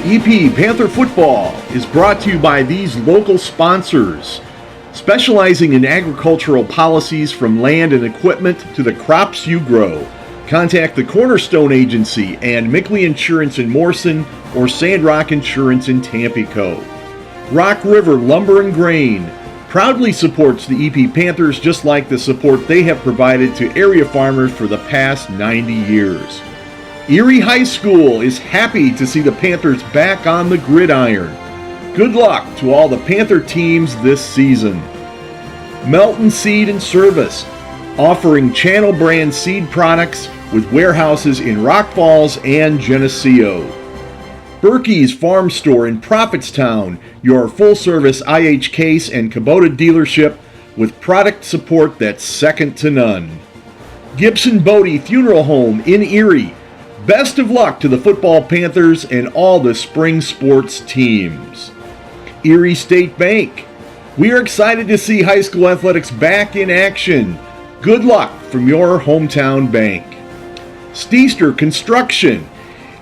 EP Panther Football is brought to you by these local sponsors. Specializing in agricultural policies from land and equipment to the crops you grow. Contact the Cornerstone Agency and Mickley Insurance in Morrison or Sandrock Insurance in Tampico. Rock River Lumber and Grain proudly supports the EP Panthers just like the support they have provided to area farmers for the past 90 years. Erie High School is happy to see the Panthers back on the gridiron. Good luck to all the Panther teams this season. Melton Seed and Service, offering Channel brand seed products with warehouses in Rock Falls and Geneseo. Berkey's Farm Store in Prophetstown, your full-service IH Case and Kubota dealership with product support that's second to none. Gibson Bodie Funeral Home in Erie. Best of luck to the football Panthers and all the spring sports teams. Erie State Bank. We are excited to see high school athletics back in action. Good luck from your hometown bank. Steester Construction.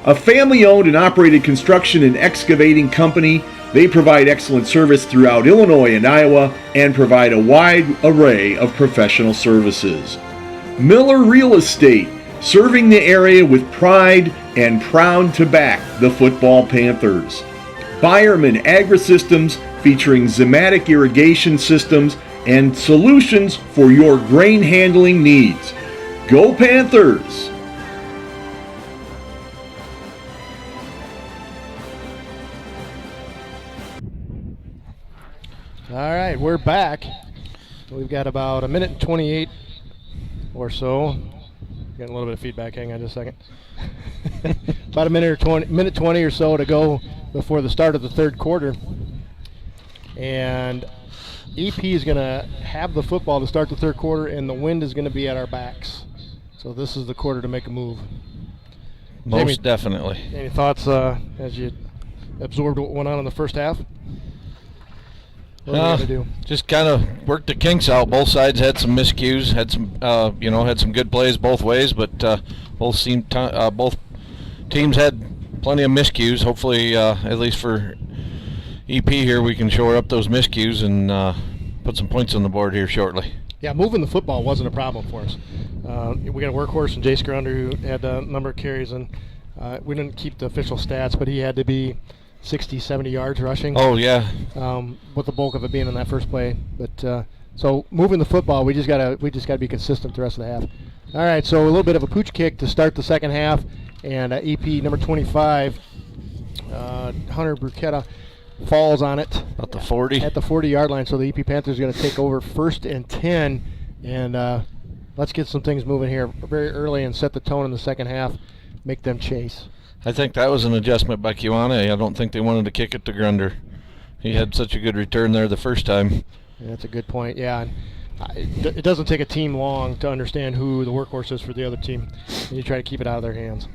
A family-owned and operated construction and excavating company. They provide excellent service throughout Illinois and Iowa and provide a wide array of professional services. Miller Real Estate. Serving the area with pride and proud to back the football Panthers. Byerman Agri-Systems, featuring Zematic irrigation systems and solutions for your grain handling needs. Go Panthers! All right, we're back. We've got about a minute and 28 or so. Getting a little bit of feedback. Hang on just a second. About a minute 20 or so to go before the start of the third quarter. And EP is going to have the football to start the third quarter, and the wind is going to be at our backs. So this is the quarter to make a move. Most Jamie, definitely. Any thoughts as you absorbed what went on in the first half? What are we going to do? Just kind of worked the kinks out. Both sides had some miscues, had some good plays both ways, but both teams had plenty of miscues. Hopefully, at least for EP here, we can shore up those miscues and put some points on the board here shortly. Yeah, moving the football wasn't a problem for us. We got a workhorse in Jace Grunder who had a number of carries, and we didn't keep the official stats, but he had to be 60, 70 yards rushing. Oh, yeah. With the bulk of it being in that first play. But so moving the football, we just gotta be consistent the rest of the half. All right, so a little bit of a pooch kick to start the second half, and EP number 25, Hunter Bruchetta, falls on it. At the 40. At the 40-yard line, so the EP Panthers are going to take over 1st and 10, and let's get some things moving here very early and set the tone in the second half, make them chase. I think that was an adjustment by Kewanee. I don't think they wanted to kick it to Grunder. He had such a good return there the first time. Yeah, that's a good point, yeah. It doesn't take a team long to understand who the workhorse is for the other team, and you try to keep it out of their hands.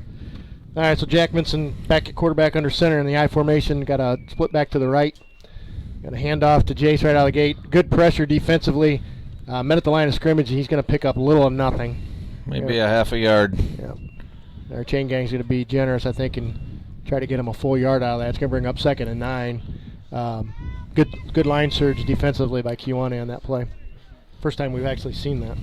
All right, so Jack Minson back at quarterback under center in the I formation. Got a split back to the right. Got a handoff to Jace right out of the gate. Good pressure defensively. Met at the line of scrimmage, and he's going to pick up little of nothing. Maybe a half a yard. Yeah. Our chain gang's going to be generous, I think, and try to get him a full yard out of that. It's going to bring up 2nd and 9. Good line surge defensively by Kewanee on that play. First time we've actually seen that.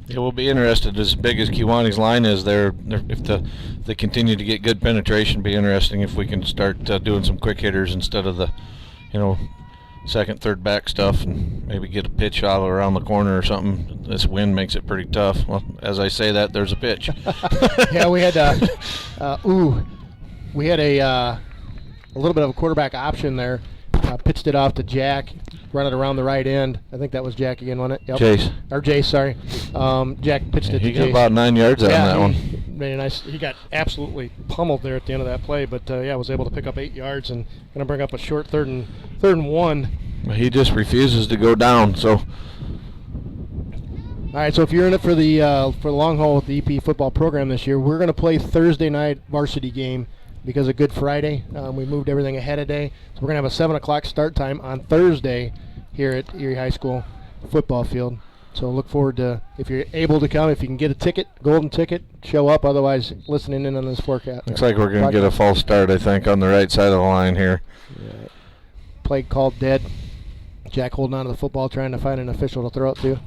Yeah, we'll be interested as big as Kewanee's line is there. If they continue to get good penetration, be interesting if we can start doing some quick hitters instead of the, second, third back stuff, and maybe get a pitch out around the corner or something. This wind makes it pretty tough. Well, as I say that, there's a pitch. Yeah, we had a little bit of a quarterback option there. Pitched it off to Jack, run it around the right end. I think that was Jack again, wasn't it? Yep. Jace. Or Jace, sorry. Jack pitched it to Jace. He got about 9 yards out on that one. Very nice. He got absolutely pummeled there at the end of that play, but was able to pick up 8 yards and going to bring up a short third and 1. He just refuses to go down. So. All right. So if you're in it for the long haul with the EP football program this year, we're going to play Thursday night varsity game because of Good Friday. We moved everything ahead of day, so we're going to have a 7 o'clock start time on Thursday here at Erie High School football field. So look forward to, if you're able to come, if you can get a ticket, golden ticket, show up. Otherwise, listening in on this forecast. Looks like we're going to get a false start, I think, on the right side of the line here. Yeah. Play called dead. Jack holding on to the football, trying to find an official to throw it to.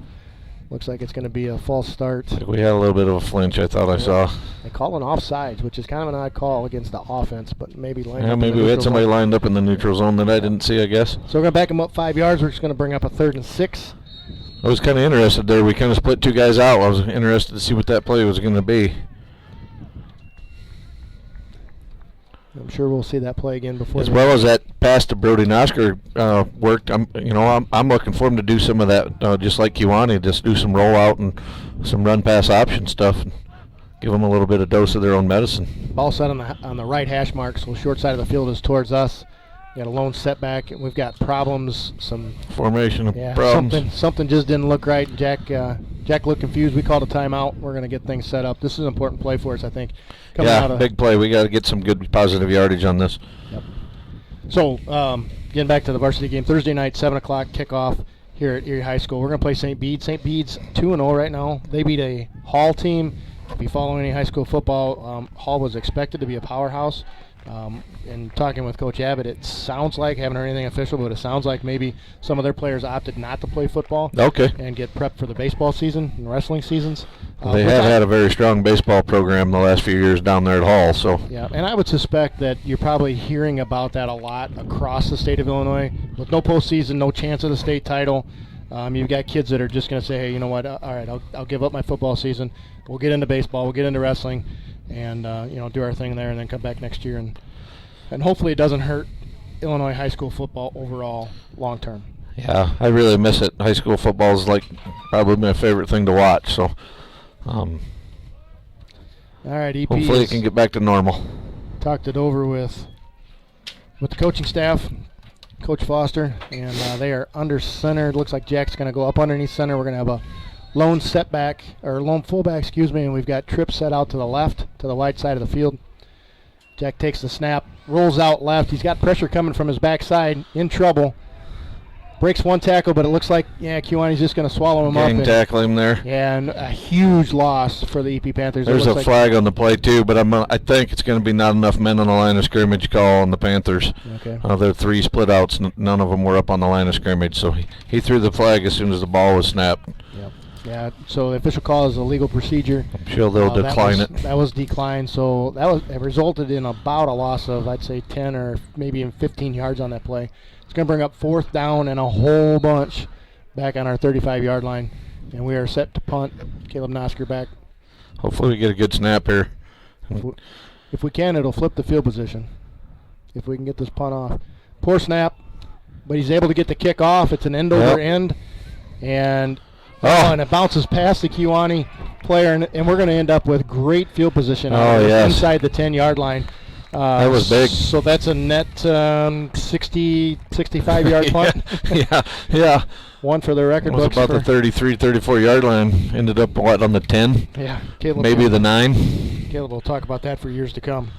Looks like it's going to be a false start. We had a little bit of a flinch, I thought I saw. They call an offsides, which is kind of an odd call against the offense, but maybe lined Yeah, up maybe we had somebody lined up in the neutral zone that I didn't see, I guess. So we're going to back them up 5 yards. We're just going to bring up a 3rd and 6. I was kind of interested there. We kind of split 2 guys out. I was interested to see what that play was going to be. I'm sure we'll see that play again before. As well as that pass to Brody Nosker worked. I'm looking for him to do some of that, just like Kewanee, just do some rollout and some run pass option stuff, and give them a little bit of dose of their own medicine. Ball set on the right hash mark, so short side of the field is towards us. We got a lone setback, and we've got problems. Some formation problems. Something just didn't look right. Jack looked confused. We called a timeout. We're going to get things set up. This is an important play for us, I think. Big play. We got to get some good positive yardage on this. Yep. So, getting back to the varsity game, Thursday night, 7 o'clock kickoff here at Erie High School. We're going to play St. Bede. St. Bede's 2-0 right now. They beat a Hall team. If you follow any high school football, Hall was expected to be a powerhouse. And talking with Coach Abbott, it sounds like, haven't heard anything official, but it sounds like maybe some of their players opted not to play football. Okay. And get prepped for the baseball season and wrestling seasons. They have had a very strong baseball program the last few years down there at Hall. So. Yeah, and I would suspect that you're probably hearing about that a lot across the state of Illinois. With no postseason, no chance of the state title, you've got kids that are just going to say, hey, you know what, all right, I'll give up my football season. We'll get into baseball, we'll get into wrestling, and do our thing there, and then come back next year, and hopefully it doesn't hurt Illinois high school football overall long term. Yeah, I really miss it. High school football is like probably my favorite thing to watch. So, all right, EP. Hopefully it can get back to normal. Talked it over with the coaching staff, Coach Foster, and they are under center. It looks like Jack's going to go up underneath center. We're going to have a lone fullback, and we've got Tripp set out to the left, to the wide side of the field. Jack takes the snap, rolls out left. He's got pressure coming from his backside, in trouble. Breaks one tackle, but it looks like, Kewanee's just going to swallow him up. Gang tackle him there. Yeah, and a huge loss for the EP Panthers. There's a flag on the play, too, but I think it's going to be not enough men on the line of scrimmage call on the Panthers. Okay. There are 3 split outs. None of them were up on the line of scrimmage, so he threw the flag as soon as the ball was snapped. Yep. Yeah, so the official call is a legal procedure. I'm sure they'll decline it. That was declined, so it resulted in about a loss of, I'd say, 10 or maybe even 15 yards on that play. It's going to bring up 4th down and a whole bunch back on our 35-yard line, and we are set to punt. Caleb Nosker back. Hopefully we get a good snap here. If we can, it'll flip the field position if we can get this punt off. Poor snap, but he's able to get the kick off. It's an end-over-end, and it bounces past the Kewanee player, and we're going to end up with great field position inside the 10-yard line. That was big. So that's a net 65-yard punt. Yeah. One for the record books. About the 33, 34-yard line. Ended up, on the 10? Yeah. Caleb maybe the 9? Caleb will talk about that for years to come.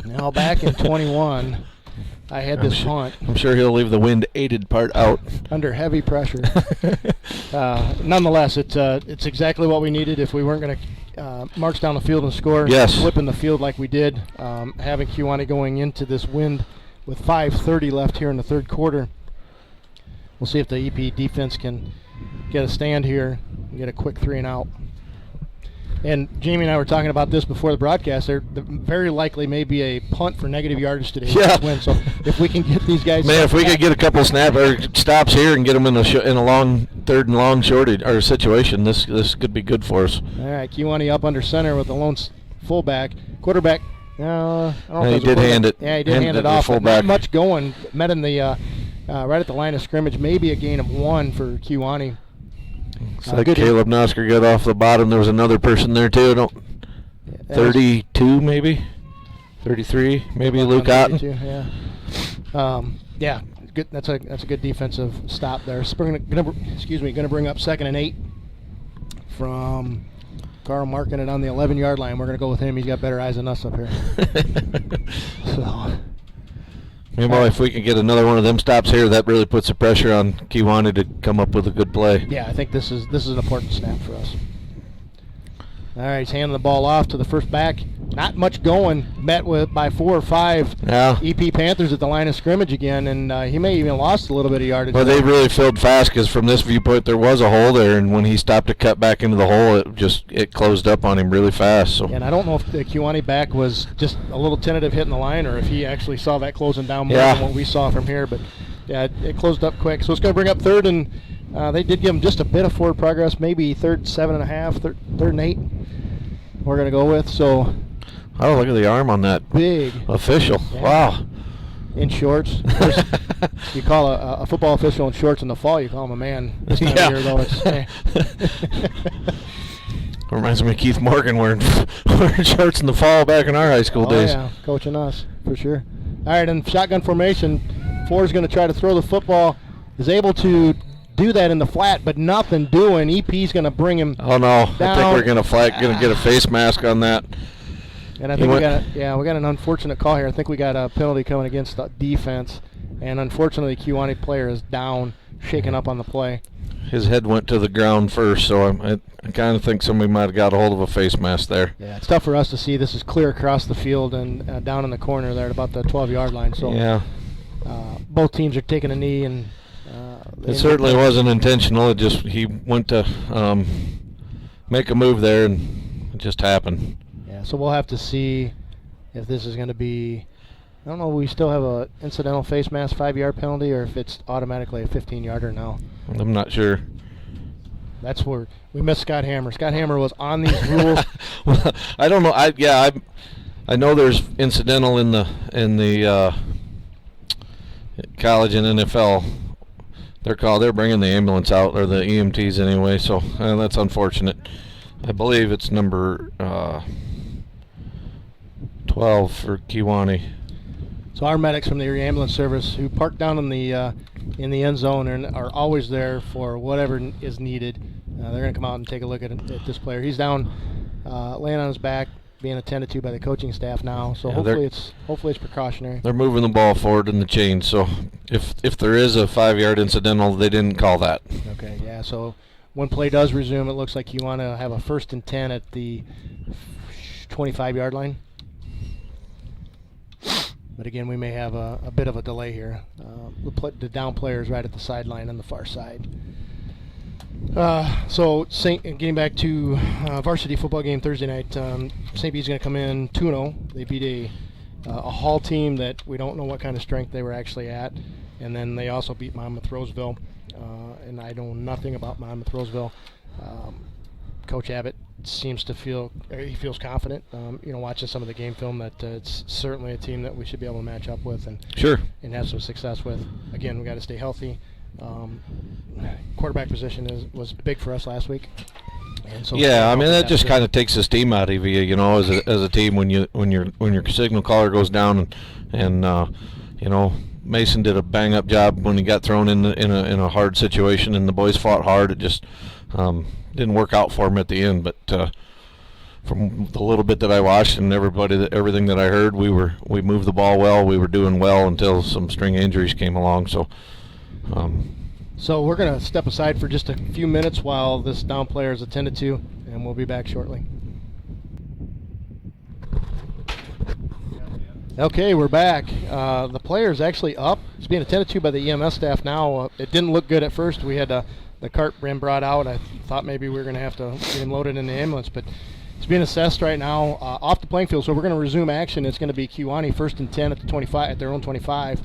Now, back in 21, I had this punt. I'm sure he'll leave the wind-aided part out. Under heavy pressure. Nonetheless, it's exactly what we needed if we weren't going to march down the field and score. Yes. Flipping the field like we did. Having Kewanee going into this wind with 5:30 left here in the third quarter. We'll see if the EP defense can get a stand here and get a quick 3-and-out. And Jamie and I were talking about this before the broadcast. There very likely may be a punt for negative yardage today. Yeah. Win. So if we can get these guys, man, if we could get a couple stops here and get them in a long 3rd and long shortage or situation, this could be good for us. All right, Kewanee up under center with the lone fullback, quarterback. I don't know he did hand it. Yeah, he did hand it off. Not much going. Met in the right at the line of scrimmage. Maybe a gain of 1 for Kewanee. So Caleb Nosker got off the bottom. There was another person there too. 32 maybe, 33 maybe. Luke Otten. Yeah. Good. That's a good defensive stop there. Going to bring up 2nd and 8 from Carl marking it on the 11-yard line. We're going to go with him. He's got better eyes than us up here. So You know, if we can get another one of them stops here, that really puts the pressure on Kewanee to come up with a good play. Yeah, I think this is an important snap for us. All right, he's handing the ball off to the first back. Not much going. Met with by 4 or 5 EP Panthers at the line of scrimmage again, and he may even lost a little bit of yardage. Well, they really filled fast because from this viewpoint there was a hole there, and when he stopped to cut back into the hole, it closed up on him really fast. So. And I don't know if the Kewanee back was just a little tentative hitting the line, or if he actually saw that closing down more than what we saw from here. But yeah, it closed up quick. So it's going to bring up third, and they did give him just a bit of forward progress, maybe third 7.5, third and 8. We're going to go with so. Oh, look at the arm on that big official! Yeah. Wow. In shorts. You call a football official in shorts in the fall, you call him a man. This time of year, though, it's. Reminds me of Keith Morgan wearing shorts in the fall back in our high school days. Yeah, coaching us for sure. All right, in shotgun formation, Ford's going to try to throw the football. Is able to do that in the flat, but nothing doing. EP's going to bring him. Oh no! Down. I think we're going to get a face mask on that. And I think we got an unfortunate call here. I think we got a penalty coming against the defense, and unfortunately, the Kewanee player is down, shaking up on the play. His head went to the ground first, so I kind of think somebody might have got a hold of a face mask there. Yeah, it's tough for us to see. This is clear across the field and down in the corner there at about the 12-yard line. So yeah, both teams are taking a knee, and it certainly wasn't intentional. It just he went to make a move there, and it just happened. Yeah, so we'll have to see if this is going to be. I don't know. We still have a incidental face mask 5-yard penalty, or if it's automatically a 15-yarder now. I'm not sure. That's where we missed Scott Hammer. Scott Hammer was on these rules. Well, I don't know. I know there's incidental in the college and NFL. They're bringing the ambulance out, or the EMTs anyway. So that's unfortunate. I believe it's number 12 for Kewanee. So our medics from the ambulance service, who park down in the end zone and are always there for whatever is needed, they're going to come out and take a look at this player. He's down, laying on his back, being attended to by the coaching staff now. So hopefully it's precautionary. They're moving the ball forward in the chain. So if there is a 5-yard incidental, they didn't call that. Okay, yeah. So when play does resume, it looks like you want to have a 1st and 10 at the 25-yard line. But again, we may have a bit of a delay here. The down player is right at the sideline on the far side. So getting back to varsity football game Thursday night, St. Bede's going to come in 2-0. They beat a Hall team that we don't know what kind of strength they were actually at. And then they also beat Monmouth Roseville. And I know nothing about Monmouth Roseville. Coach Abbott seems to feels confident. Watching some of the game film, that it's certainly a team that we should be able to match up with and have some success with. Again, we got to stay healthy. Quarterback position was big for us last week. And so that just kind of takes the steam out of you, as a team when your signal caller goes down and Mason did a bang up job when he got thrown in a hard situation, and the boys fought hard. It just didn't work out for him at the end, but from the little bit that I watched and everything that I heard, we moved the ball well. We were doing well until some string injuries came along. So we're going to step aside for just a few minutes while this down player is attended to, and we'll be back shortly. Okay, we're back. The player is actually up. He's being attended to by the EMS staff now. It didn't look good at first. We had the cart ran brought out. I thought maybe we were going to have to get him loaded in the ambulance, but he's being assessed right now off the playing field. So we're going to resume action. It's going to be Kewanee 1st and 10 at the 25 at their own 25,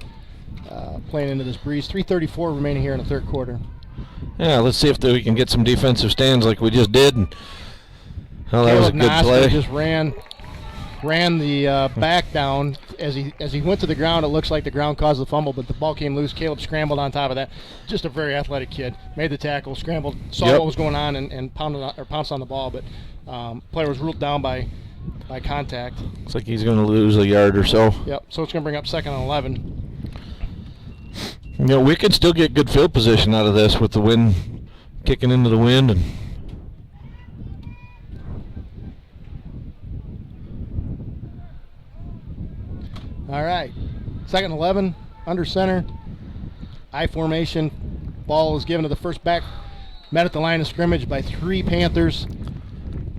playing into this breeze. 3:34 remaining here in the third quarter. Yeah, let's see if we can get some defensive stands like we just did. And that was a good play. Just ran the back down. As he went to the ground, it looks like the ground caused the fumble, but the ball came loose. Caleb scrambled on top of that. Just a very athletic kid. Made the tackle, scrambled, saw what was going on, and pounced on the ball. But player was ruled down by contact. Looks like he's going to lose a yard or so. Yep. So it's going to bring up 2nd and 11. We can still get good field position out of this with the wind kicking into the wind and. All right, Second 11, under center, I formation. Ball is given to the first back, met at the line of scrimmage by 3 Panthers.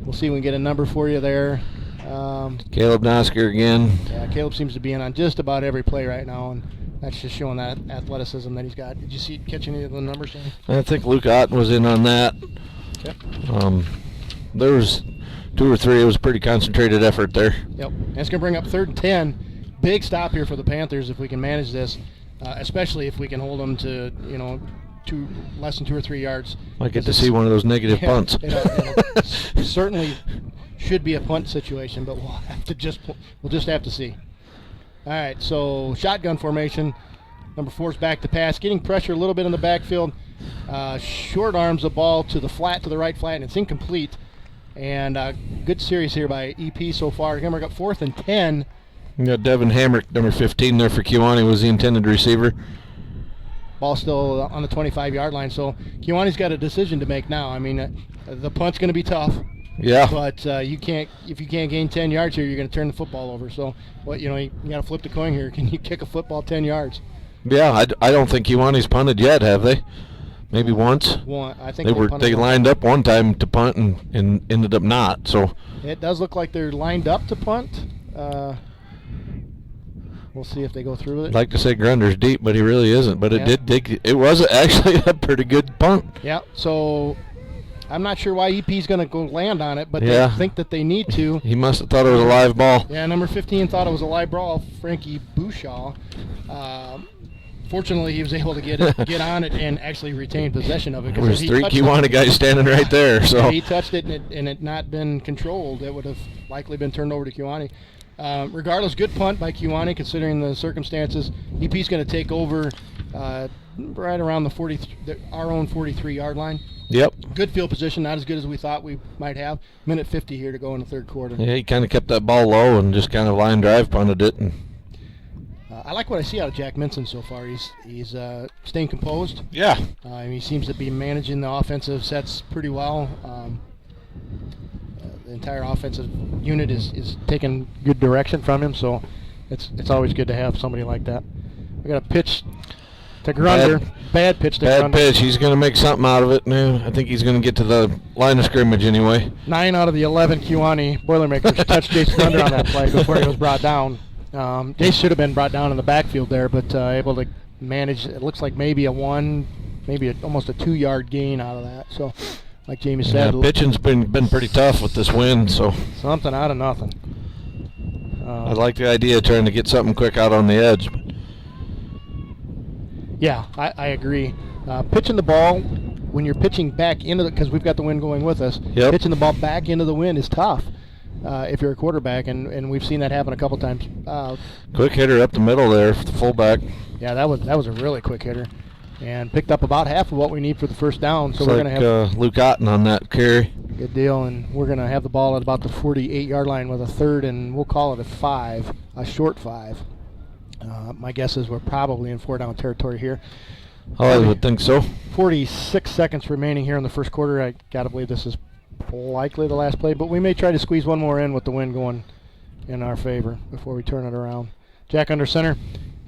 We'll see if we can get a number for you there. Caleb Nosker again. Yeah, Caleb seems to be in on just about every play right now, and that's just showing that athleticism that he's got. Did you catch any of the numbers, Jamie? I think Luke Otten was in on that. Yep. There was 2 or 3. It was a pretty concentrated effort there. Yep. And it's going to bring up 3rd and 10. Big stop here for the Panthers if we can manage this, especially if we can hold them to, less than 2 or 3 yards. Might get to see one of those negative punts. It certainly should be a punt situation, but we'll just have to see. All right, so shotgun formation. Number 4's back to pass, getting pressure a little bit in the backfield. Short arms the ball to the right flat, and it's incomplete. And good series here by EP so far. Again, we're up 4th and 10. You got Devin Hamrick, number 15 there for Kewanee, was the intended receiver. Ball still on the 25-yard line, so Kewanee's got a decision to make now. I mean, the punt's going to be tough. Yeah. But if you can't gain 10 yards here, you're going to turn the football over. So, you got to flip the coin here. Can you kick a football 10 yards? Yeah, I don't think Kewanee's punted yet, have they? Maybe once. I think they lined up one time to punt and ended up not. So it does look like they're lined up to punt. We'll see if they go through with it. I'd like to say Grunder's deep, but he really isn't. But it was actually a pretty good punt. Yeah. So I'm not sure why EP's going to go land on it, but Yeah. they think that they need to. He must have thought it was a live ball. Yeah, number 15 thought it was a live ball, Frankie Bouchaw. Fortunately, he was able to get on it and actually retain possession of it. There was 3 Kewanee guys standing right there. So if he touched it and it not been controlled, it would have likely been turned over to Kewanee. Regardless, good punt by Kewanee considering the circumstances. EP's going to take over right around our own 43-yard line. Yep. Good field position, not as good as we thought we might have. Minute 50 here to go in the third quarter. Yeah, he kind of kept that ball low and just kind of line drive punted it. And I like what I see out of Jack Minson so far. He's staying composed. yeah, He seems to be managing the offensive sets pretty well. The entire offensive unit is taking good direction from him, so it's always good to have somebody like that. We got a pitch to Grunder. Bad pitch to Grunder. bad pitch. He's going to make something out of it. Man, I think he's going to get to the line of scrimmage anyway. 9 out of the 11 Kewanee Boilermakers touched Jace Grunder on that play before he was brought down. Jace should have been brought down in the backfield there, but able to manage. It looks like maybe almost a 2-yard gain out of that. So, like Jamie said, Pitching's been pretty tough with this wind, so something out of nothing. I like the idea of trying to get something quick out on the edge. Yeah, I agree. Pitching the ball when you're pitching back into because we've got the wind going with us. Yep. Pitching the ball back into the wind is tough if you're a quarterback, and we've seen that happen a couple times. Quick hitter up the middle there for the fullback. Yeah, that was a really quick hitter, and picked up about half of what we need for the first down. So Looks we're like gonna have Luke Otten on that carry. good deal, and we're gonna have the ball at about the 48-yard line with a third, and we'll call it a short 5. My guess is we're probably in 4-down territory here. Oh, I would think so. 46 seconds remaining here in the first quarter. I gotta believe this is likely the last play, but we may try to squeeze one more in with the wind going in our favor before we turn it around. Jack under center,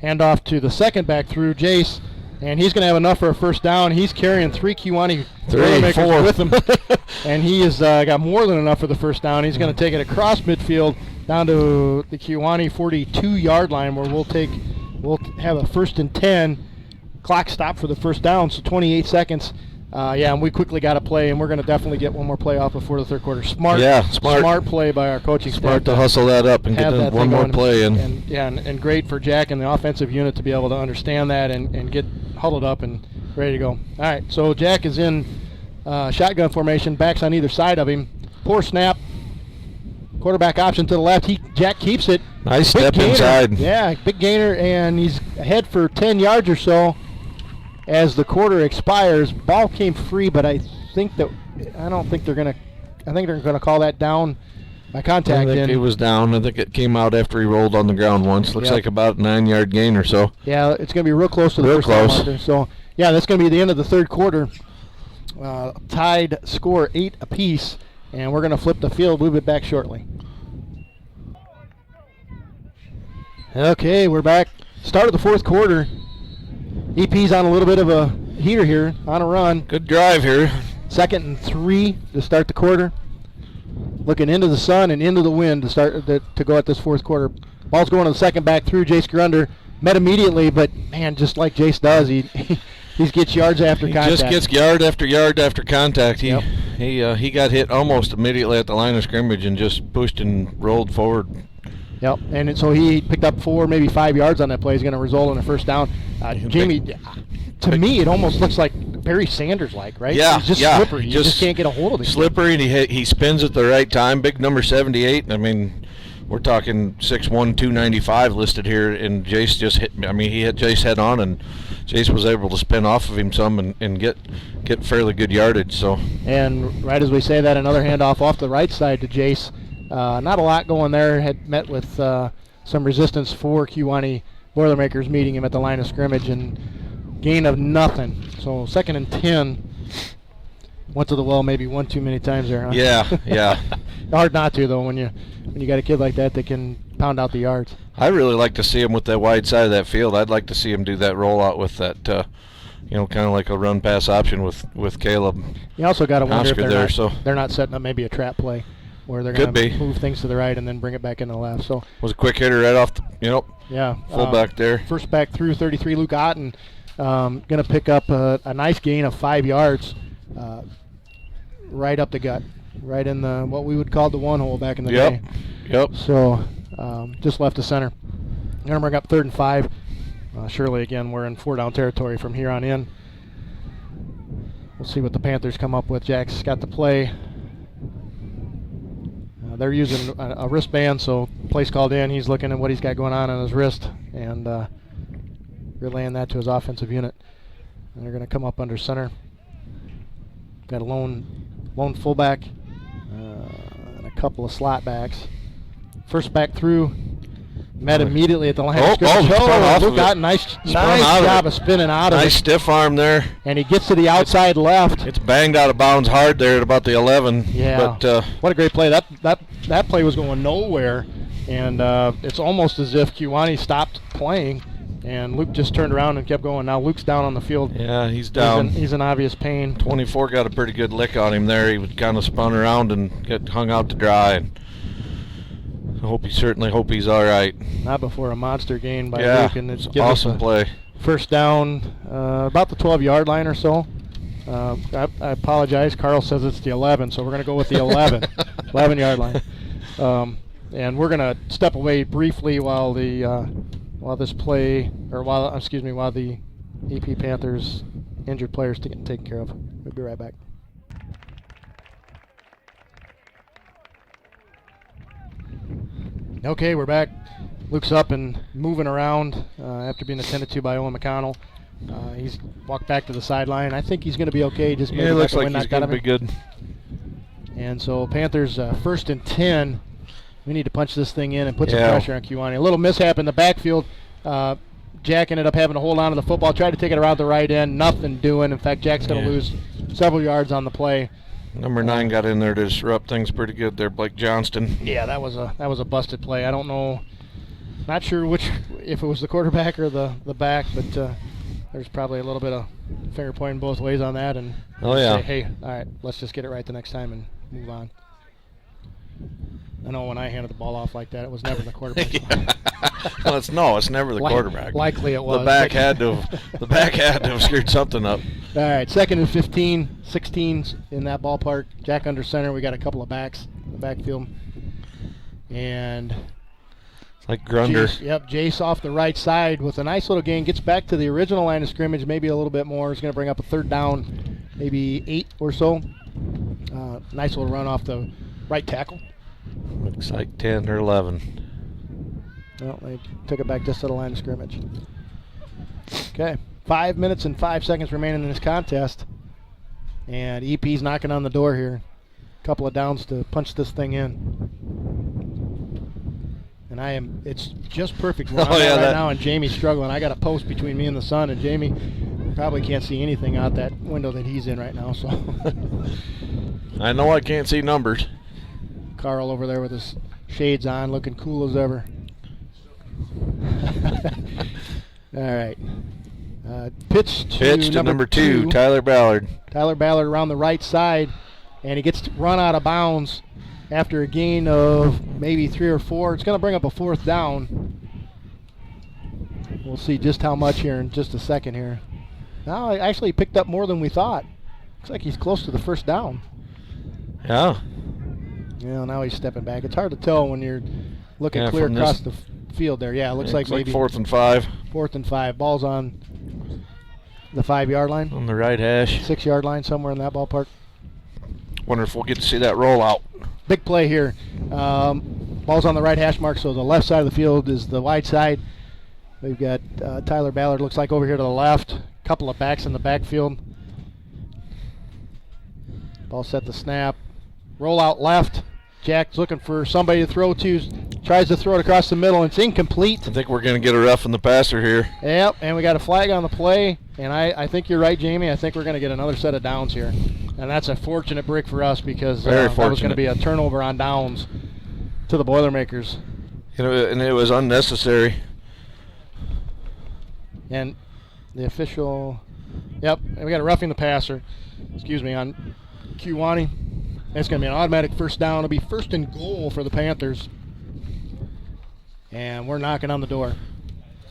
handoff to the second back through Jace, and he's going to have enough for a first down. He's carrying 3 Kewanee Boilermakers with him, and he has got more than enough for the first down. He's going to take it across midfield down to the Kewanee 42-yard line, where we'll have a 1st and 10. Clock stop for the first down, so 28 seconds. And we quickly got a play, and we're going to definitely get one more play off before the third quarter. Smart play by our coaching staff. Smart to hustle that up and get one more play in. And great for Jack and the offensive unit to be able to understand that and get huddled up and ready to go. All right, so Jack is in shotgun formation, backs on either side of him. Poor snap. Quarterback option to the left. Jack keeps it. Nice step inside. Yeah, big gainer, and he's ahead for 10 yards or so. As the quarter expires, ball came free, but I think they're going to call that down by contact. I think he was down. I think it came out after he rolled on the ground once. Looks like about a 9-yard gain or so. Yeah, it's going to be real close to the first down marker. So, yeah, that's going to be the end of the third quarter. Tied score 8 apiece, and we're going to flip the field. We'll be back shortly. Okay, we're back. start of the fourth quarter. EP's on a little bit of a heater here, on a run. Good drive here. 2nd and 3 to start the quarter. Looking into the sun and into the wind to start to go at this fourth quarter. Ball's going to the second back through. Jace Grunder met immediately, but man, just like Jace does, he gets yards after contact. He just gets yard after contact. He got hit almost immediately at the line of scrimmage and just pushed and rolled forward. Yep, and so he picked up 4, maybe 5 yards on that play. He's going to result in a first down. Jamie, to me, it almost looks like Barry Sanders-like, right? Yeah, he's just yeah. slippery. You just can't get a hold of him. Slippery, and he spins at the right time. Big number 78. I mean, we're talking 6'1", 295 listed here, and Jace just hit. I mean, he hit Jace head on, and Jace was able to spin off of him some and get fairly good yardage. So. And right as we say that, another handoff off the right side to Jace. Not a lot going there. Had met with some resistance for Kewaunee Boilermakers, meeting him at the line of scrimmage, and gain of nothing. So 2nd and 10. Went to the well maybe one too many times there, huh? Yeah. Hard not to, though, when you got a kid like that that can pound out the yards. I really like to see him with that wide side of that field. I'd like to see him do that rollout with that, kind of like a run-pass option with Caleb. You also got to wonder if they're not setting up maybe a trap play where they're going to move things to the right and then bring it back in the left. So was a quick hitter right off the, full back there. First back through 33, Luke Otten, going to pick up a nice gain of 5 yards right up the gut, right in the what we would call the one hole back in the day. Yep. So just left the center. Going to bring up 3rd and 5. Surely, again, we're in 4-down territory from here on in. We'll see what the Panthers come up with. Jack's got the play. They're using a wristband, so play's called in. He's looking at what he's got going on his wrist and relaying that to his offensive unit. And they're going to come up under center. Got a lone fullback and a couple of slot backs. First back through. Met immediately at the line of scrimmage. Luke got nice job of spinning out of it. Nice stiff arm there. And he gets to the outside left. It's banged out of bounds hard there at about the 11. Yeah. But what a great play. That play was going nowhere. And it's almost as if Kewaunee stopped playing. And Luke just turned around and kept going. Now Luke's down on the field. Yeah, he's down. He's in obvious pain. 24 got a pretty good lick on him there. He was kind of spun around and got hung out to dry. And I certainly hope he's all right. Not before a monster gain by Luke. And it's awesome play. First down, about the 12-yard line or so. I apologize. Carl says it's the 11, so we're going to go with the 11, 11-yard line. And we're going to step away briefly while the while the EP Panthers injured players getting taken care of. We'll be right back. Okay, we're back. Luke's up and moving around after being attended to by Owen McConnell. He's walked back to the sideline. I think he's going to be okay. Just it looks like he's going to be good. And so Panthers 1st and 10. We need to punch this thing in and put some pressure on Kewaunee. A little mishap in the backfield. Jack ended up having to hold on to the football, tried to take it around the right end. Nothing doing. In fact, Jack's going to lose several yards on the play. Number 9 got in there to disrupt things pretty good there, Blake Johnston. Yeah, that was a busted play. I don't know, not sure if it was the quarterback or the back, but there's probably a little bit of finger pointing both ways on that. And say, hey, all right, let's just get it right the next time and move on. I know when I handed the ball off like that, it was never the quarterback. Well, it's never the quarterback. Likely it was. The back had to have screwed something up. All right, 2nd and 15, 16's in that ballpark. Jack under center. We got a couple of backs in the backfield. And it's like Grunder. Jace off the right side with a nice little gain. Gets back to the original line of scrimmage, maybe a little bit more. He's going to bring up a 3rd down, maybe 8 or so. Nice little run off the right tackle. Looks like 10 or 11. Well, they took it back just to the line of scrimmage. Okay, 5 minutes and 5 seconds remaining in this contest. And EP's knocking on the door here. A couple of downs to punch this thing in. And it's just perfect where I'm at right now, and Jamie's struggling. I got a post between me and the sun, and Jamie probably can't see anything out that window that he's in right now. So I know I can't see numbers. Carl over there with his shades on, looking cool as ever. All right. Pitch to number two, Tyler Ballard. Tyler Ballard around the right side, and he gets run out of bounds after a gain of maybe 3 or 4. It's going to bring up a 4th down. We'll see just how much here in just a second here. Now, I actually picked up more than we thought. Looks like he's close to the 1st down. Yeah. Yeah, now he's stepping back. It's hard to tell when you're looking clear across the field there. Yeah, it looks like maybe 4th and 5. 4th and 5. Ball's on the 5-yard line. On the right hash. 6-yard line, somewhere in that ballpark. Wonder if we'll get to see that roll out. Big play here. Ball's on the right hash mark, so the left side of the field is the wide side. We've got Tyler Ballard, looks like over here to the left. Couple of backs in the backfield. Ball set to snap. Roll out left. Jack's looking for somebody to throw to. Tries to throw it across the middle. It's incomplete. I think we're going to get a roughing the passer here. Yep, and we got a flag on the play. And I think you're right, Jamie. I think we're going to get another set of downs here. And that's a fortunate break for us because that was going to be a turnover on downs to the Boilermakers. And it was unnecessary. And the official, yep, and we got a roughing the passer, on Kewanee. It's going to be an automatic 1st down. It'll be 1st and goal for the Panthers. And we're knocking on the door.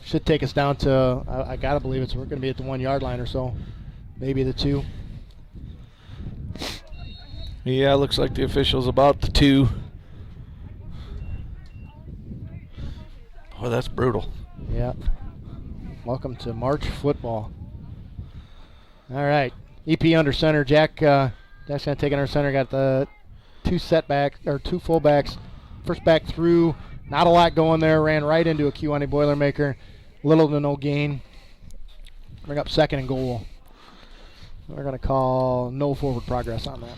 Should take us down to, I got to believe we're going to be at the 1-yard line or so. Maybe the 2. Yeah, looks like the official's about the 2. Oh, that's brutal. Yep. Welcome to March football. All right. EP under center. Jack's going to take it under center. Got the 2 fullbacks. First back through. Not a lot going there. Ran right into a Kewanee Boilermaker. Little to no gain. Bring up 2nd and goal. We're going to call no forward progress on that.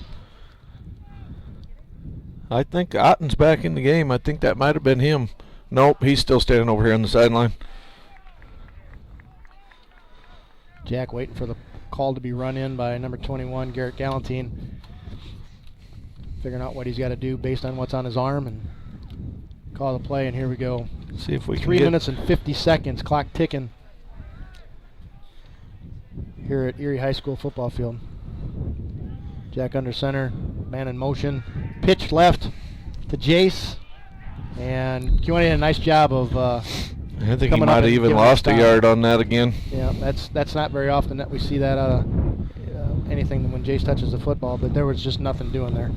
I think Otten's back in the game. I think that might have been him. Nope, he's still standing over here on the sideline. Jack waiting for the call to be run in by number 21, Garrett Galantine. Figuring out what he's got to do based on what's on his arm and call the play, and here we go. See if we can 3 minutes and 50 seconds, clock ticking here at Erie High School football field. Jack under center, man in motion. Pitch left to Jace. And Kewanee had a nice job of I think he might have even lost a yard on that again. Yeah, that's not very often that we see that out of anything when Jace touches the football, but there was just nothing doing there.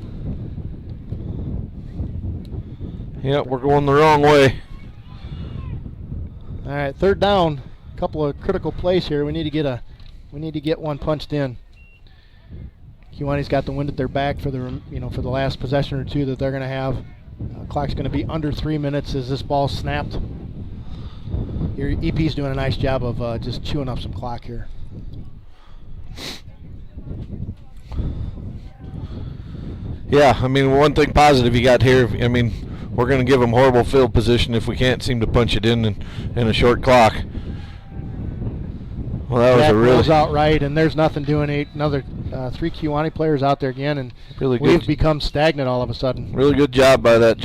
Yep, we're going the wrong way. All right, 3rd down. A couple of critical plays here. We need to get one punched in. Kewanee's got the wind at their back for the last possession or 2 that they're going to have. Clock's going to be under 3 minutes as this ball snapped. Your EP's doing a nice job of just chewing up some clock here. Yeah, I mean, one thing positive you got here, I mean, we're going to give them horrible field position if we can't seem to punch it in a short clock. Well, that was a really... goes out right, and there's nothing doing. Another 3 Kewanee players out there again, and really we've become stagnant all of a sudden. Really good job by that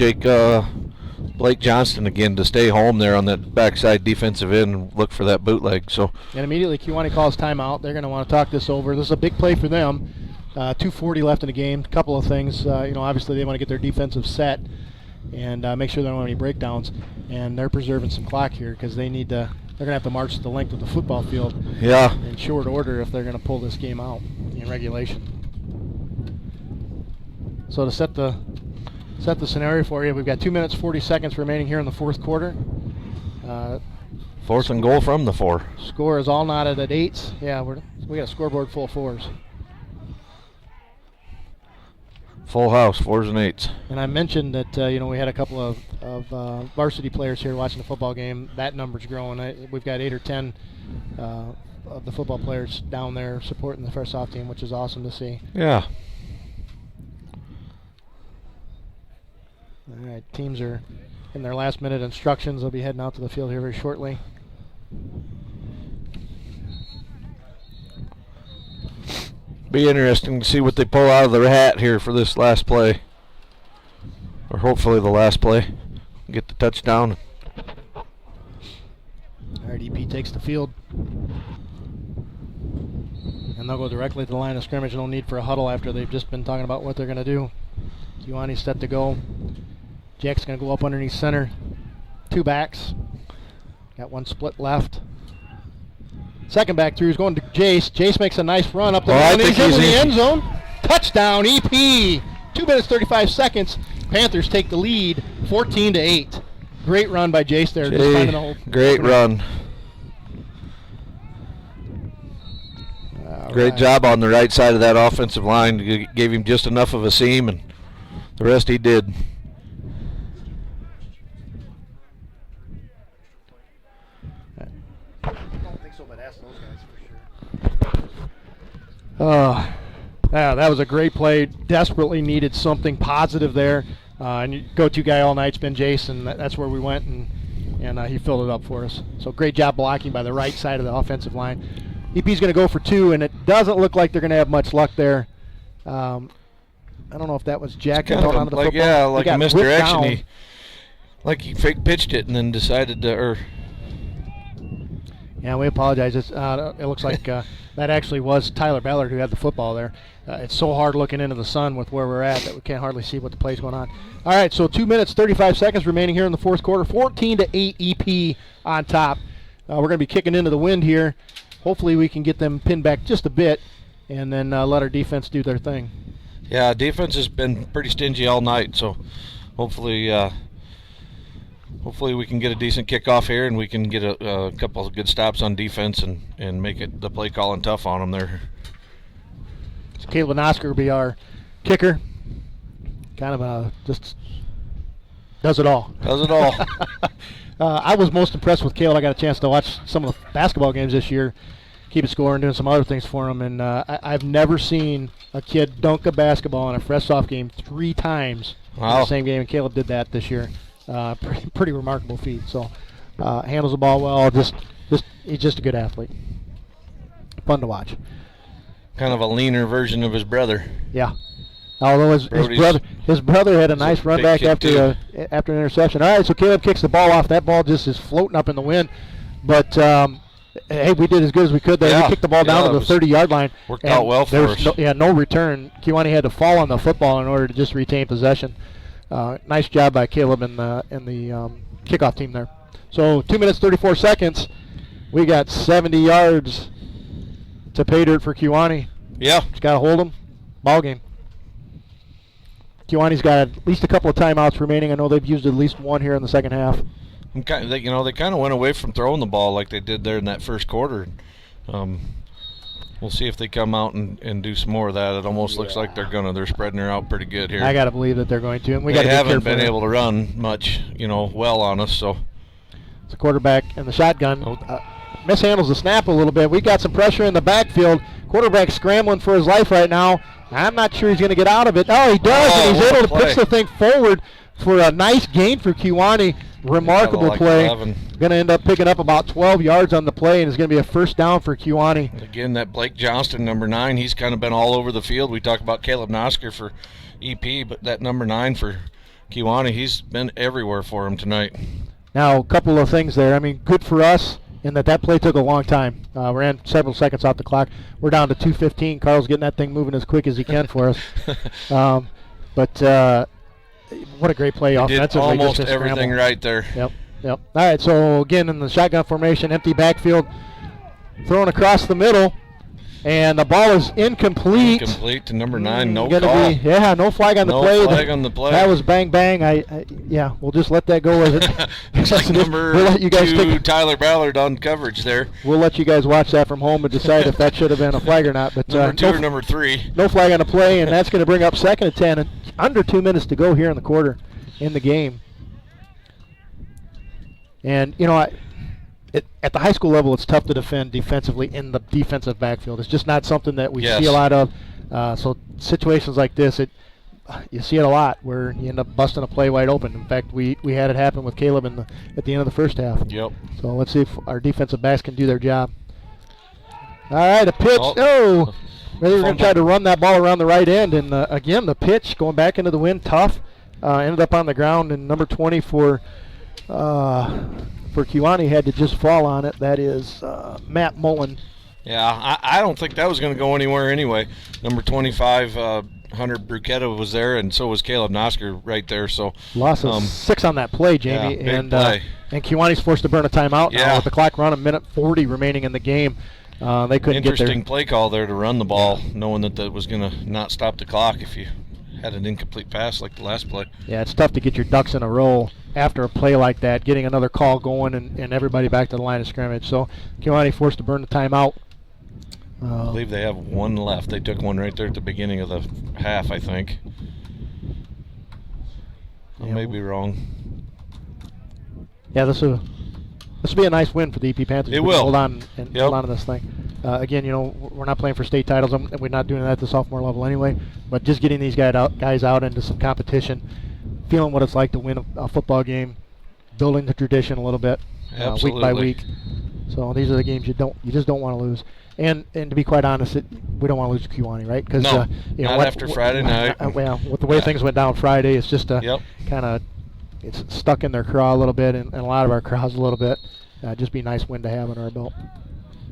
Blake Johnston again to stay home there on that backside defensive end and look for that bootleg. So. And immediately Kewanee calls timeout. They're going to want to talk this over. This is a big play for them. 2:40 left in the game. A couple of things. Obviously they want to get their defensive set and make sure they don't have any breakdowns. And they're preserving some clock here because they need to. They're going to have to march the length of the football field in short order if they're going to pull this game out in regulation. So to set the scenario for you, we've got 2 minutes 40 seconds remaining here in the 4th quarter. 4th and goal from the 4. Score is all knotted at 8s. Yeah, we got a scoreboard full of 4s. Full house, 4s and 8s. And I mentioned that we had a couple of varsity players here watching the football game. That number's growing. We've got 8 or 10 of the football players down there supporting the first off team, which is awesome to see. Yeah. All right, teams are in their last minute instructions. They'll be heading out to the field here very shortly. Be interesting to see what they pull out of their hat here for this last play. Or hopefully the last play. Get the touchdown. All All right, EP takes the field. And they'll go directly to the line of scrimmage. No need for a huddle after they've just been talking about what they're going to do. Kewaunee set to go. Jack's going to go up underneath center. 2 backs. Got 1 split left. Second back through is going to Jace. Jace makes a nice run up the middle. He's into the end zone. Touchdown, EP. 2 minutes, 35 seconds. Panthers take the lead, 14-8. Great run by Jace there. Just finding the whole Great run. Great job on the right side of that offensive line. Gave him just enough of a seam, and the rest he did. I don't think so, but ask those guys for sure. Yeah, that was a great play. Desperately needed something positive there. And go-to guy all night's been Jason. That's where we went, and he filled it up for us. So great job blocking by the right side of the offensive line. EP's going to go for 2, and it doesn't look like they're going to have much luck there. I don't know if that was Jack going onto the football. Yeah, like a misdirection. He fake pitched it and then decided to. Yeah, we apologize. It looks like that actually was Tyler Ballard who had the football there. It's so hard looking into the sun with where we're at that we can't hardly see what the play's going on. All right, so 2 minutes, 35 seconds remaining here in the fourth quarter. 14-8 EP on top. We're going to be kicking into the wind here. Hopefully we can get them pinned back just a bit and then let our defense do their thing. Yeah, defense has been pretty stingy all night, so hopefully we can get a decent kickoff here and we can get a couple of good stops on defense and make it the play calling tough on them there. So Caleb Nosker will be our kicker. Kind of just does it all. Does it all. I was most impressed with Caleb. I got a chance to watch some of the basketball games this year, keep it score and doing some other things for him. And I've never seen a kid dunk a basketball in a fresh-off game 3 times in the same game, and Caleb did that this year. Pretty remarkable feat. So handles the ball well. He's just a good athlete. Fun to watch. Kind of a leaner version of his brother. Yeah. Although his brother had a nice run back after an interception. All right, so Caleb kicks the ball off. That ball just is floating up in the wind. But, hey, we did as good as we could there. Yeah. We kicked the ball down to the 30-yard line. Worked out well for us. No return. Kewaunee had to fall on the football in order to just retain possession. Nice job by Caleb and the kickoff team there. So 2 minutes, 34 seconds. We got 70 yards to pay dirt for Kewaunee. Yeah. Just got to hold them. Ball game. Kewaunee's got at least a couple of timeouts remaining. I know they've used at least 1 here in the second half. They kind of went away from throwing the ball like they did there in that first quarter. We'll see if they come out and do some more of that. It almost looks like they're spreading her out pretty good here. I got to believe that they're going to. And they haven't been able to run much, well on us. So it's a quarterback in the shotgun. Mishandles the snap a little bit. We got some pressure in the backfield. Quarterback scrambling for his life right now. I'm not sure he's going to get out of it. Oh, he does, and he's able to pitch the thing forward for a nice gain for Kewaunee. Remarkable play. 11. Going to end up picking up about 12 yards on the play, and it's going to be a first down for Kewaunee. Again, that Blake Johnston, number 9, he's kind of been all over the field. We talked about Caleb Nosker for EP, but that number 9 for Kewaunee, he's been everywhere for him tonight. Now, a couple of things there. I mean, good for us in that play took a long time. Ran several seconds off the clock. We're down to 2:15. Carl's getting that thing moving as quick as he can for us. But what a great play offensively. Did almost everything right there. Yep. All right, so again in the shotgun formation, empty backfield, thrown across the middle, and the ball is incomplete. Incomplete to number 9, no call. No flag on the play. No flag on the play. That was bang, bang. We'll just let that go as it. Looks like number 2, Tyler Ballard on coverage there. We'll let you guys watch that from home and decide if that should have been a flag or not. But number 2 or number 3. No flag on the play, and that's going to bring up 2nd and 10, and under 2 minutes to go here in the quarter in the game. And, at the high school level, it's tough to defend defensively in the defensive backfield. It's just not something that we see a lot of. So situations like this, you see it a lot where you end up busting a play wide open. In fact, we had it happen with Caleb at the end of the first half. Yep. So let's see if our defensive backs can do their job. All right, a pitch. Maybe we're going to try to run that ball around the right end. And, again, the pitch going back into the wind, tough. Ended up on the ground, and number 20 for for Kewanee had to just fall on it. That is Matt Mullen. Yeah, I don't think that was going to go anywhere anyway. Number 25, Hunter Bruchetta was there, and so was Caleb Nosker right there. So loss of 6 on that play, Jamie, yeah, big play. And Kewanee's forced to burn a timeout now with the clock running, 1:40 remaining in the game. They couldn't get there. Interesting play call there to run the ball, knowing that was going to not stop the clock if you had an incomplete pass like the last play. Yeah, it's tough to get your ducks in a row after a play like that, getting another call going and everybody back to the line of scrimmage. So Kewanee forced to burn the timeout. I believe they have one left. They took one right there at the beginning of the half, I think. I may be wrong. Yeah, this will be a nice win for the EP Panthers. It will. Hold on to this thing. Again, we're not playing for state titles. We're not doing that at the sophomore level anyway. But just getting these guys out into some competition, feeling what it's like to win a football game, building the tradition a little bit, week by week. So these are the games you just don't want to lose. And to be quite honest, we don't want to lose to Kewanee, right? Because not after Friday night. Well, with the way things went down Friday, it's just kind of it's stuck in their craw a little bit, and a lot of our craws a little bit. Just be a nice win to have on our belt.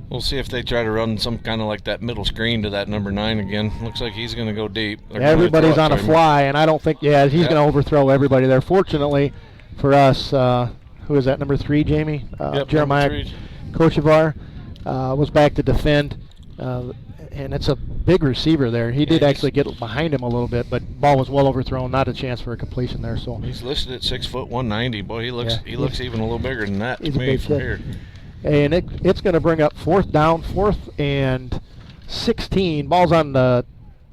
We'll see if they try to run some kind of like that middle screen to that number 9 again. Looks like he's going to go deep. Everybody's on a fly, and I don't think he's going to overthrow everybody there. Fortunately for us, who is that, number 3, Jamie? Jeremiah Kochevar. Was back to defend, and it's a big receiver there. He did actually get behind him a little bit, but ball was well overthrown. Not a chance for a completion there. So he's listed at 6 foot 190. Boy, he looks even a little bigger than that to me from here. And it's going to bring up 4th down, 4th and 16. Ball's on the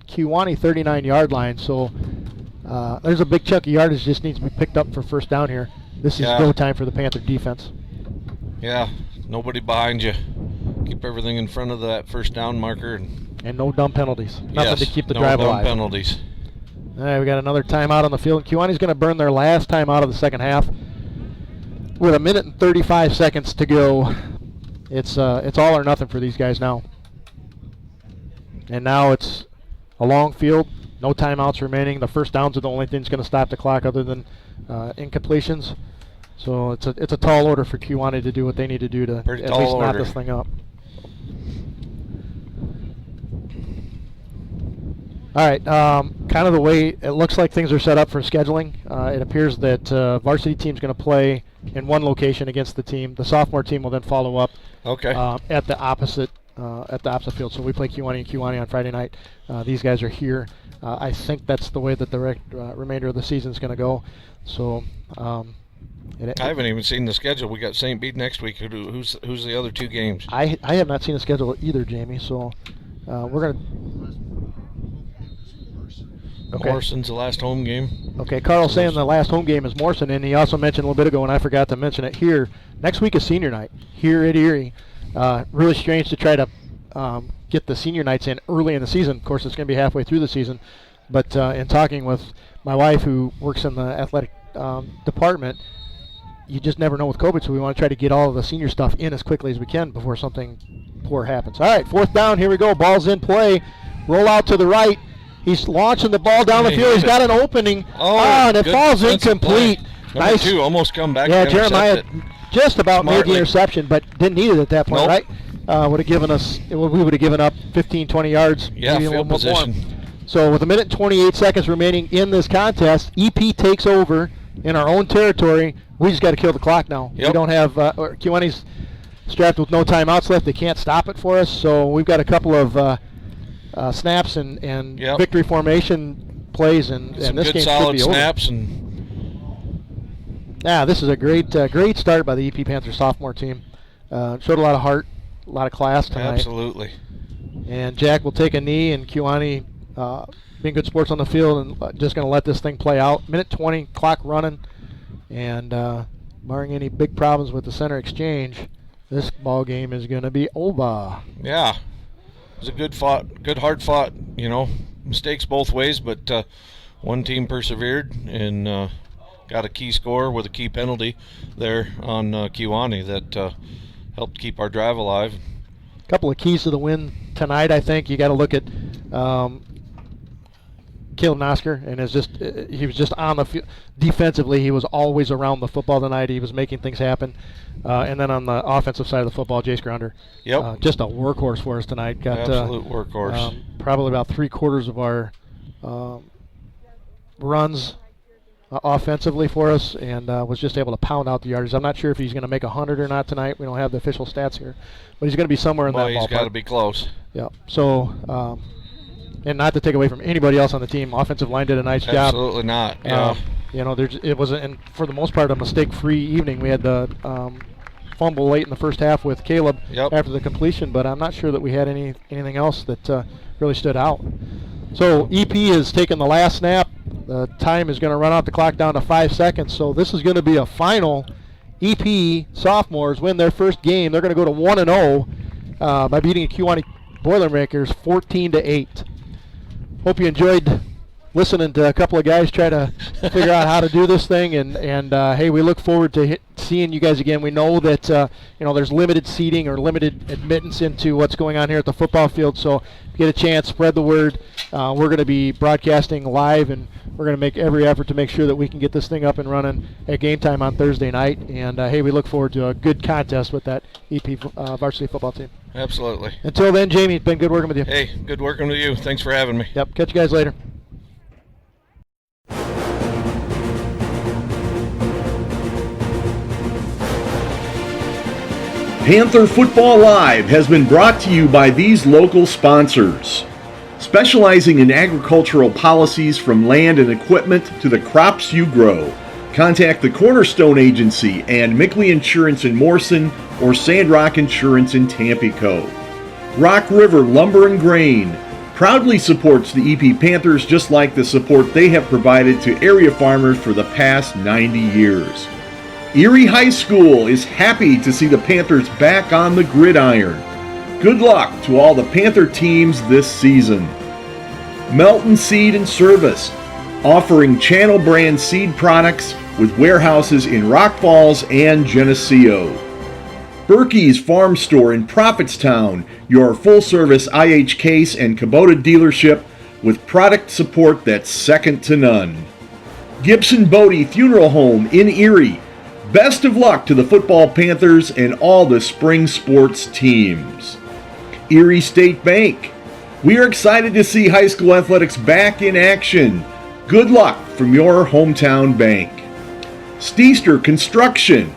Kewanee 39-yard line. So there's a big chunk of yardage just needs to be picked up for 1st down here. This is go time for the Panther defense. Yeah, nobody behind you. Keep everything in front of that 1st down marker. And no dumb penalties. Nothing to keep the drive alive. No dumb penalties. All right, we got another timeout on the field. Kewanee's going to burn their last timeout of the second half with 1 minute and 35 seconds to go. It's all or nothing for these guys now. And now it's a long field, no timeouts remaining. The 1st downs are the only thing that's going to stop the clock other than incompletions. So it's a tall order for Kewanee to do what they need to do to at least knot this thing up. All right, kind of the way it looks like things are set up for scheduling, it appears that varsity team's going to play in one location against the team. The sophomore team will then follow up at the opposite field. So we play Kewanee and Kewanee on Friday night. These guys are here. I think that's the way that the remainder of the season is going to go. So I haven't even seen the schedule. We got St. Bede next week. Who's the other 2 games? I have not seen the schedule either, Jamie. So we're going to. Morrison's the last home game. Okay, Carl's saying the last home game is Morrison, and he also mentioned a little bit ago, and I forgot to mention it here. Next week is senior night here at Erie. Really strange to try to get the senior nights in early in the season. Of course, it's going to be halfway through the season. But in talking with my wife, who works in the athletic department, you just never know with COVID, so we want to try to get all of the senior stuff in as quickly as we can before something poor happens. All right, 4th down. Here we go. Ball's in play. Roll out to the right. He's launching the ball down the field. He's got an opening. And it falls incomplete. Nice. 2 almost come back. Yeah, Jeremiah just about made the interception, but didn't need it at that point, right? We would have given up 15, 20 yards. Yeah, maybe field position. More. So with 1 minute and 28 seconds remaining in this contest, EP takes over in our own territory. We just got to kill the clock now. Yep. We don't have Kewanee's strapped with no timeouts left. They can't stop it for us. So we've got a couple of snaps and victory formation plays, and this game should be over. Snaps this is a great start by the EP Panther sophomore team. Showed a lot of heart, a lot of class tonight. Absolutely. And Jack will take a knee, and Kewanee being good sports on the field and just going to let this thing play out. 1 minute 20, clock running, and barring any big problems with the center exchange, this ball game is going to be over. Yeah. It was a good hard fought, mistakes both ways, but one team persevered and got a key score with a key penalty there on Kewanee that helped keep our drive alive. A couple of keys to the win tonight, I think. You got to look at Caleb Nosker, and he was just on the field. Defensively, he was always around the football tonight. He was making things happen. And then on the offensive side of the football, Jace Grunder. Yep. Just a workhorse for us tonight. Got absolute workhorse. Probably about 3/4 of our runs offensively for us, and was just able to pound out the yardage. I'm not sure if he's going to make 100 or not tonight. We don't have the official stats here, but he's going to be somewhere in that ballpark. He's got to be close. Yeah. So, and not to take away from anybody else on the team, offensive line did a nice job. Absolutely not. Yeah. It was, and for the most part, a mistake-free evening. We had the fumble late in the first half with Caleb after the completion, but I'm not sure that we had anything else that really stood out. So EP has taken the last snap. The time is going to run out the clock down to 5 seconds. So this is going to be a final. EP sophomores win their first game. They're going to go to 1-0 by beating the Kewaunee Boilermakers 14-8. Hope you enjoyed listening to a couple of guys try to figure out how to do this thing, and hey, we look forward to seeing you guys again. We know that there's limited seating or limited admittance into what's going on here at the football field, so if you get a chance, spread the word. We're going to be broadcasting live, and we're going to make every effort to make sure that we can get this thing up and running at game time on Thursday night, and hey, we look forward to a good contest with that EP varsity football team. Absolutely. Until then, Jamie, it's been good working with you. Hey, good working with you. Thanks for having me. Yep, catch you guys later. Panther Football Live has been brought to you by these local sponsors. Specializing in agricultural policies from land and equipment to the crops you grow. Contact the Cornerstone Agency and Mickley Insurance in Morrison or Sandrock Insurance in Tampico. Rock River Lumber and Grain proudly supports the EP Panthers, just like the support they have provided to area farmers for the past 90 years. Erie High School is happy to see the Panthers back on the gridiron. Good luck to all the Panther teams this season. Melton Seed and Service, offering Channel brand seed products with warehouses in Rock Falls and Geneseo. Berkey's Farm Store in Prophetstown, your full-service IH Case and Kubota dealership with product support that's second to none. Gibson Bodie Funeral Home in Erie. Best of luck to the football Panthers and all the spring sports teams. Erie State Bank. We are excited to see high school athletics back in action. Good luck from your hometown bank. Steester Construction,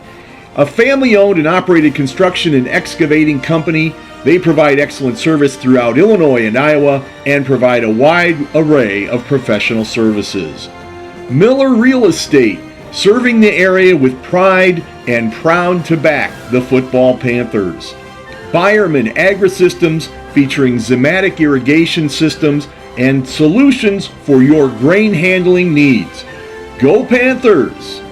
a family-owned and operated construction and excavating company. They provide excellent service throughout Illinois and Iowa and provide a wide array of professional services. Miller Real Estate, serving the area with pride and proud to back the football Panthers. Byerman Agri-Systems, featuring Zematic irrigation systems and solutions for your grain handling needs. Go Panthers!